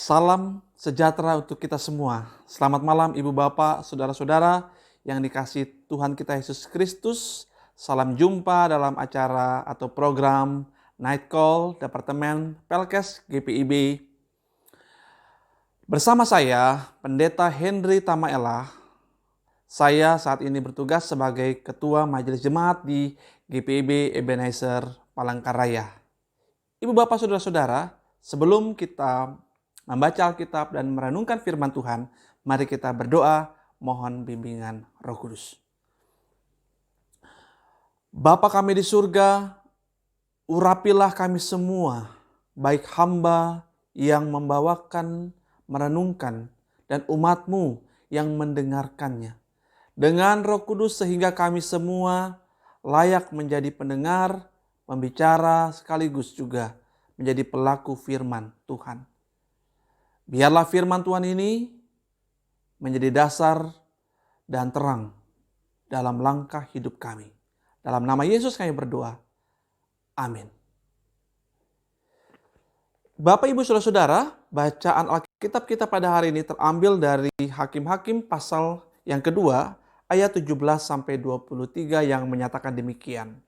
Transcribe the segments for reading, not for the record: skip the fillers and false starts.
Salam sejahtera untuk kita semua. Selamat malam Ibu Bapak, Saudara-saudara yang dikasihi Tuhan kita Yesus Kristus. Salam jumpa dalam acara atau program Night Call Departemen Pelkes GPIB. Bersama saya, Pendeta Henry Tamaela. Saya saat ini bertugas sebagai Ketua Majelis Jemaat di GPIB Ebenezer Palangkaraya. Ibu Bapak Saudara-saudara, sebelum kita membaca Alkitab dan merenungkan firman Tuhan, mari kita berdoa mohon bimbingan Roh Kudus. Bapa kami di surga, urapilah kami semua, baik hamba yang membawakan, merenungkan, dan umat-Mu yang mendengarkannya. Dengan Roh Kudus sehingga kami semua layak menjadi pendengar, pembicara, sekaligus juga menjadi pelaku firman Tuhan. Biarlah firman Tuhan ini menjadi dasar dan terang dalam langkah hidup kami. Dalam nama Yesus kami berdoa. Amin. Bapak, Ibu, Saudara-saudara, bacaan Alkitab kita pada hari ini terambil dari Hakim-Hakim pasal yang kedua, ayat 17-23 yang menyatakan demikian.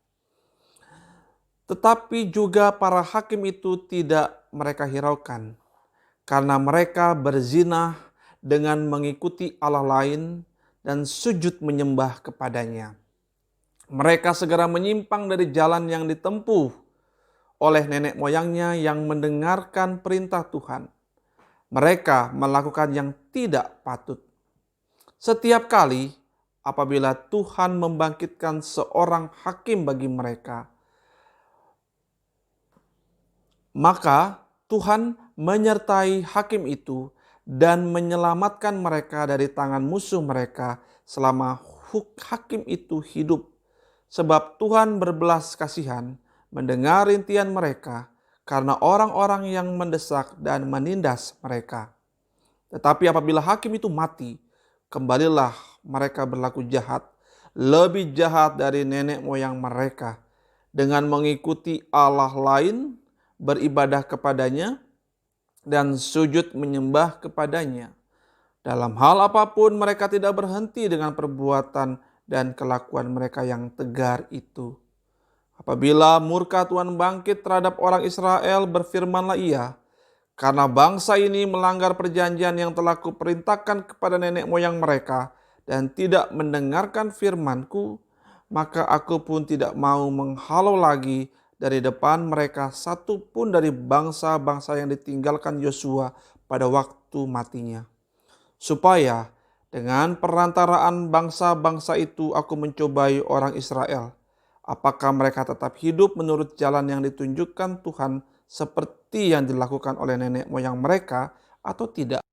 Tetapi juga para hakim itu tidak mereka hiraukan, karena mereka berzinah dengan mengikuti Allah lain dan sujud menyembah kepadanya. Mereka segera menyimpang dari jalan yang ditempuh oleh nenek moyangnya yang mendengarkan perintah Tuhan. Mereka melakukan yang tidak patut. Setiap kali apabila Tuhan membangkitkan seorang hakim bagi mereka, maka Tuhan menyertai hakim itu dan menyelamatkan mereka dari tangan musuh mereka selama hakim itu hidup. Sebab Tuhan berbelas kasihan mendengar rintihan mereka karena orang-orang yang mendesak dan menindas mereka. Tetapi apabila hakim itu mati, kembalilah mereka berlaku jahat, lebih jahat dari nenek moyang mereka, dengan mengikuti Allah lain, beribadah kepadanya, dan sujud menyembah kepadanya. Dalam hal apapun mereka tidak berhenti dengan perbuatan dan kelakuan mereka yang tegar itu. Apabila murka Tuhan bangkit terhadap orang Israel, berfirmanlah Ia, karena bangsa ini melanggar perjanjian yang telah kuperintahkan kepada nenek moyang mereka dan tidak mendengarkan firman-Ku, maka aku pun tidak mau menghalau lagi dari depan mereka satu pun dari bangsa-bangsa yang ditinggalkan Yosua pada waktu matinya. Supaya dengan perantaraan bangsa-bangsa itu aku mencobai orang Israel, apakah mereka tetap hidup menurut jalan yang ditunjukkan Tuhan seperti yang dilakukan oleh nenek moyang mereka atau tidak.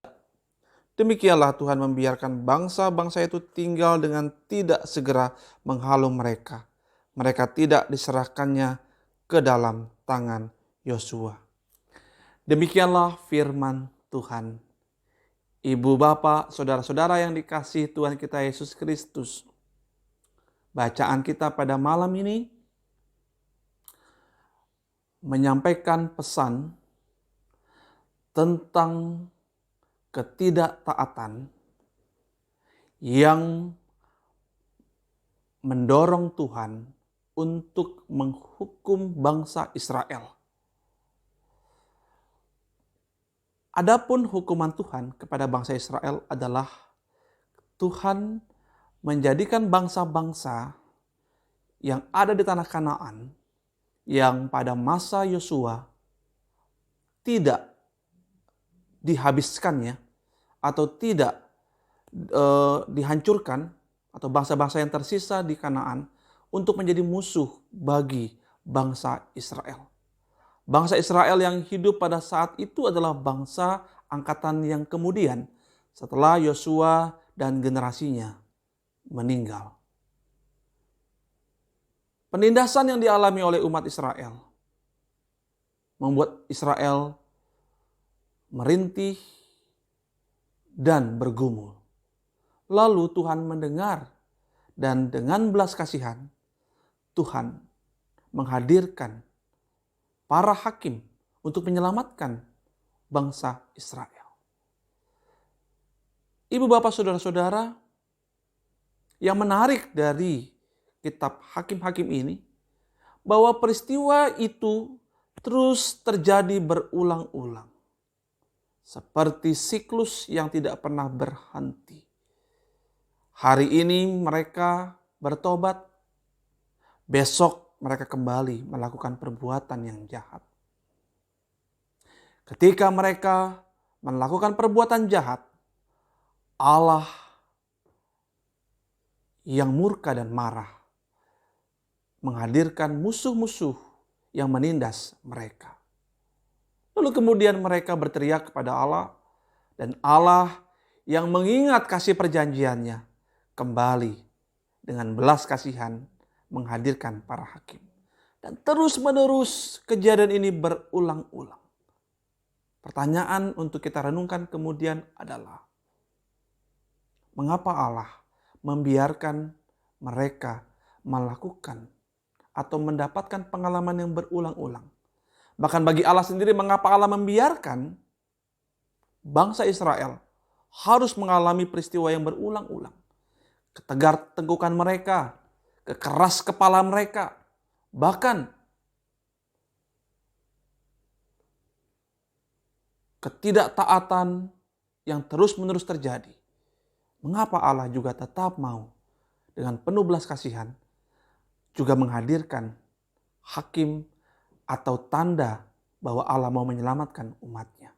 Demikianlah Tuhan membiarkan bangsa-bangsa itu tinggal dengan tidak segera menghalau mereka. Mereka tidak diserahkannya ke dalam tangan Yosua. Demikianlah firman Tuhan. Ibu, Bapak, Saudara-saudara yang dikasihi Tuhan kita Yesus Kristus. Bacaan kita pada malam ini menyampaikan pesan tentang ketidaktaatan yang mendorong Tuhan untuk menghukum bangsa Israel. Adapun hukuman Tuhan kepada bangsa Israel adalah Tuhan menjadikan bangsa-bangsa yang ada di tanah Kanaan yang pada masa Yosua tidak dihabiskannya atau tidak dihancurkan, atau bangsa-bangsa yang tersisa di Kanaan untuk menjadi musuh bagi bangsa Israel. Bangsa Israel yang hidup pada saat itu adalah bangsa angkatan yang kemudian setelah Yosua dan generasinya meninggal. Penindasan yang dialami oleh umat Israel membuat Israel merintih dan bergumul. Lalu Tuhan mendengar dan dengan belas kasihan Tuhan menghadirkan para hakim untuk menyelamatkan bangsa Israel. Ibu bapak saudara-saudara, yang menarik dari kitab Hakim-Hakim ini, bahwa peristiwa itu terus terjadi berulang-ulang. Seperti siklus yang tidak pernah berhenti. Hari ini mereka bertobat, besok mereka kembali melakukan perbuatan yang jahat. Ketika mereka melakukan perbuatan jahat, Allah yang murka dan marah menghadirkan musuh-musuh yang menindas mereka. Lalu kemudian mereka berteriak kepada Allah, dan Allah yang mengingat kasih perjanjiannya kembali dengan belas kasihan menghadirkan para hakim. Dan terus menerus kejadian ini berulang-ulang. Pertanyaan untuk kita renungkan kemudian adalah, mengapa Allah membiarkan mereka melakukan atau mendapatkan pengalaman yang berulang-ulang? Bahkan bagi Allah sendiri, mengapa Allah membiarkan bangsa Israel harus mengalami peristiwa yang berulang-ulang? Ketegar-tegukan mereka, kekeras kepala mereka, bahkan ketidaktaatan yang terus-menerus terjadi. Mengapa Allah juga tetap mau dengan penuh belas kasihan juga menghadirkan hakim atau tanda bahwa Allah mau menyelamatkan umatnya.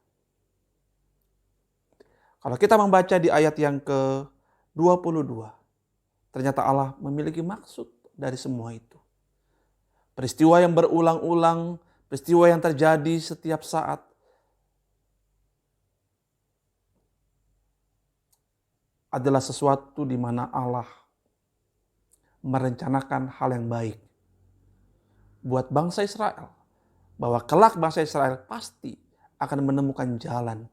Kalau kita membaca di ayat yang ke-22, ternyata Allah memiliki maksud dari semua itu. Peristiwa yang berulang-ulang, peristiwa yang terjadi setiap saat, adalah sesuatu di mana Allah merencanakan hal yang baik buat bangsa Israel. Bahwa kelak bangsa Israel pasti akan menemukan jalan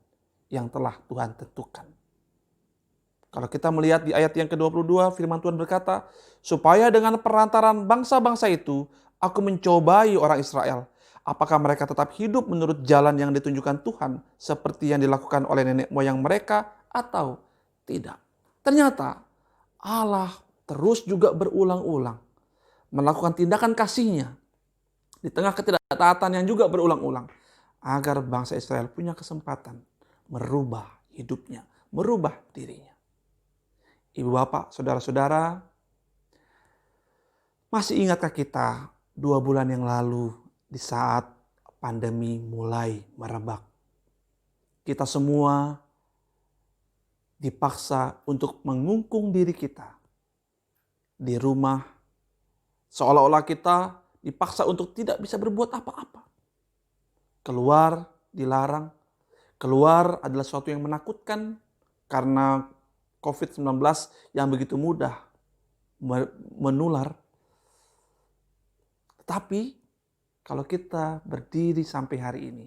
yang telah Tuhan tentukan. Kalau kita melihat di ayat yang ke-22, firman Tuhan berkata, supaya dengan perantaran bangsa-bangsa itu, aku mencobai orang Israel. Apakah mereka tetap hidup menurut jalan yang ditunjukkan Tuhan, seperti yang dilakukan oleh nenek moyang mereka, atau tidak. Ternyata Allah terus juga berulang-ulang melakukan tindakan kasih-Nya di tengah ketidaktaatan yang juga berulang-ulang, agar bangsa Israel punya kesempatan merubah hidupnya, merubah dirinya. Ibu bapak, saudara-saudara, masih ingatkah kita 2 bulan yang lalu di saat pandemi mulai merebak? Kita semua dipaksa untuk mengungkung diri kita di rumah, seolah-olah kita dipaksa untuk tidak bisa berbuat apa-apa. Keluar dilarang. Keluar adalah sesuatu yang menakutkan karena COVID-19 yang begitu mudah menular. Tetapi kalau kita berdiri sampai hari ini,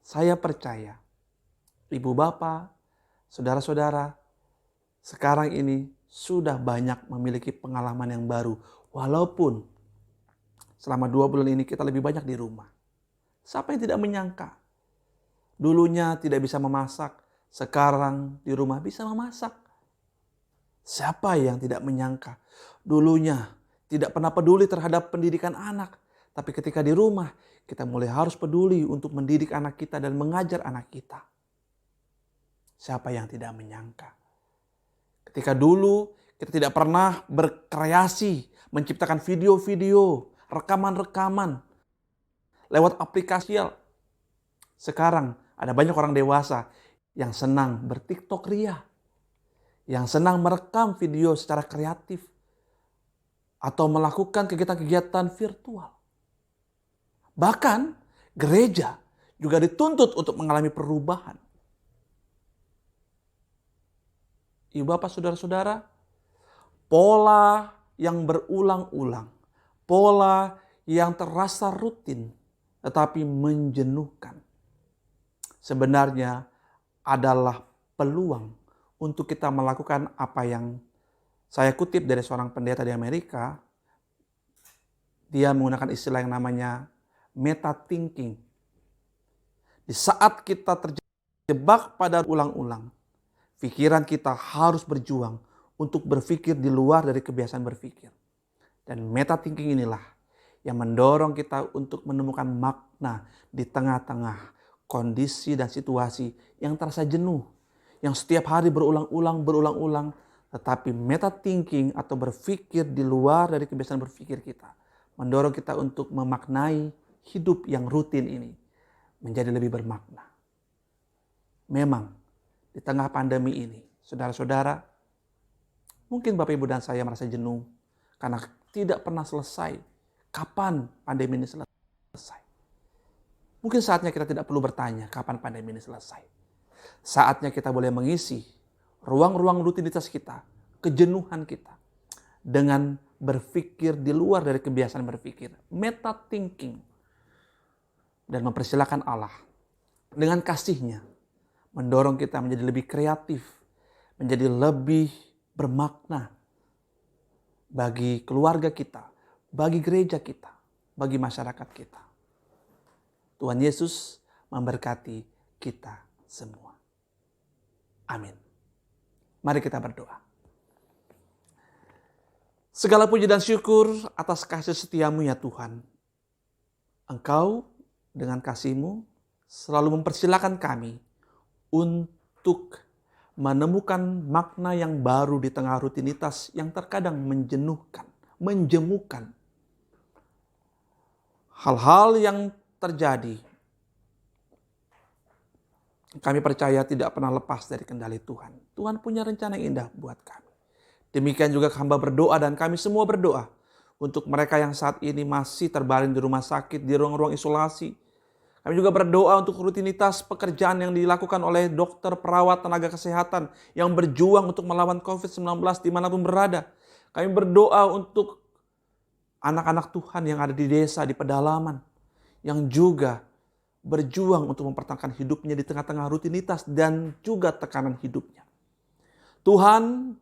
saya percaya ibu bapak, saudara-saudara, sekarang ini sudah banyak memiliki pengalaman yang baru. Walaupun selama 2 bulan ini kita lebih banyak di rumah. Siapa yang tidak menyangka? Dulunya tidak bisa memasak, sekarang di rumah bisa memasak. Siapa yang tidak menyangka? Dulunya tidak pernah peduli terhadap pendidikan anak. Tapi ketika di rumah, kita mulai harus peduli untuk mendidik anak kita dan mengajar anak kita. Siapa yang tidak menyangka? Ketika dulu kita tidak pernah berkreasi, menciptakan video-video, rekaman-rekaman lewat aplikasi. Sekarang ada banyak orang dewasa yang senang ber-TikTok ria, yang senang merekam video secara kreatif, atau melakukan kegiatan-kegiatan virtual. Bahkan gereja juga dituntut untuk mengalami perubahan. Ibu bapak, saudara-saudara, pola yang berulang-ulang, pola yang terasa rutin tetapi menjenuhkan, sebenarnya adalah peluang untuk kita melakukan apa yang saya kutip dari seorang pendeta di Amerika. Dia menggunakan istilah yang namanya meta thinking. Di saat kita terjebak pada ulang-ulang, Pikiran kita harus berjuang untuk berpikir di luar dari kebiasaan berpikir. Dan meta thinking inilah yang mendorong kita untuk menemukan makna di tengah-tengah kondisi dan situasi yang terasa jenuh, yang setiap hari berulang-ulang, tetapi meta thinking atau berpikir di luar dari kebiasaan berpikir kita mendorong kita untuk memaknai hidup yang rutin ini menjadi lebih bermakna. Memang di tengah pandemi ini, saudara-saudara, mungkin Bapak Ibu dan saya merasa jenuh karena tidak pernah selesai. Kapan pandemi ini selesai? Mungkin saatnya kita tidak perlu bertanya kapan pandemi ini selesai. Saatnya kita boleh mengisi ruang-ruang rutinitas kita, kejenuhan kita, dengan berpikir di luar dari kebiasaan berpikir, meta thinking, dan mempersilahkan Allah dengan kasih-Nya mendorong kita menjadi lebih kreatif, menjadi lebih bermakna bagi keluarga kita, bagi gereja kita, bagi masyarakat kita. Tuhan Yesus memberkati kita semua. Amin. Mari kita berdoa. Segala puji dan syukur atas kasih setiamu ya Tuhan. Engkau dengan kasih-Mu selalu mempersilahkan kami untuk menemukan makna yang baru di tengah rutinitas yang terkadang menjenuhkan, menjemukan. Hal-hal yang terjadi, kami percaya tidak pernah lepas dari kendali Tuhan. Tuhan punya rencana yang indah buat kami. Demikian juga hamba berdoa dan kami semua berdoa untuk mereka yang saat ini masih terbaring di rumah sakit, di ruang-ruang isolasi. Kami juga berdoa untuk rutinitas pekerjaan yang dilakukan oleh dokter, perawat, tenaga kesehatan yang berjuang untuk melawan COVID-19 dimanapun berada. Kami berdoa untuk anak-anak Tuhan yang ada di desa, di pedalaman, yang juga berjuang untuk mempertahankan hidupnya di tengah-tengah rutinitas dan juga tekanan hidupnya. Tuhan,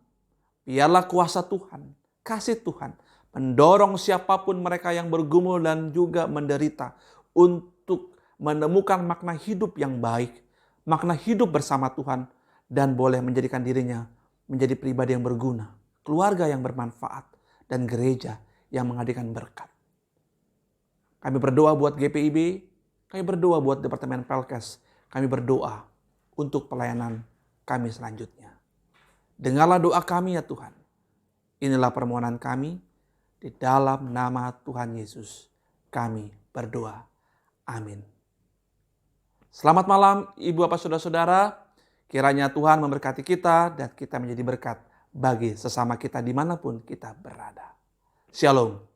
biarlah kuasa Tuhan, kasih Tuhan, mendorong siapapun mereka yang bergumul dan juga menderita untuk menemukan makna hidup yang baik, makna hidup bersama Tuhan, dan boleh menjadikan dirinya menjadi pribadi yang berguna, keluarga yang bermanfaat, dan gereja yang menghadirkan berkat. Kami berdoa buat GPIB, kami berdoa buat Departemen Pelkes, kami berdoa untuk pelayanan kami selanjutnya. Dengarlah doa kami ya Tuhan. Inilah permohonan kami, di dalam nama Tuhan Yesus kami berdoa. Amin. Selamat malam Ibu Bapak Saudara-saudara. Kiranya Tuhan memberkati kita dan kita menjadi berkat bagi sesama kita dimanapun kita berada. Shalom.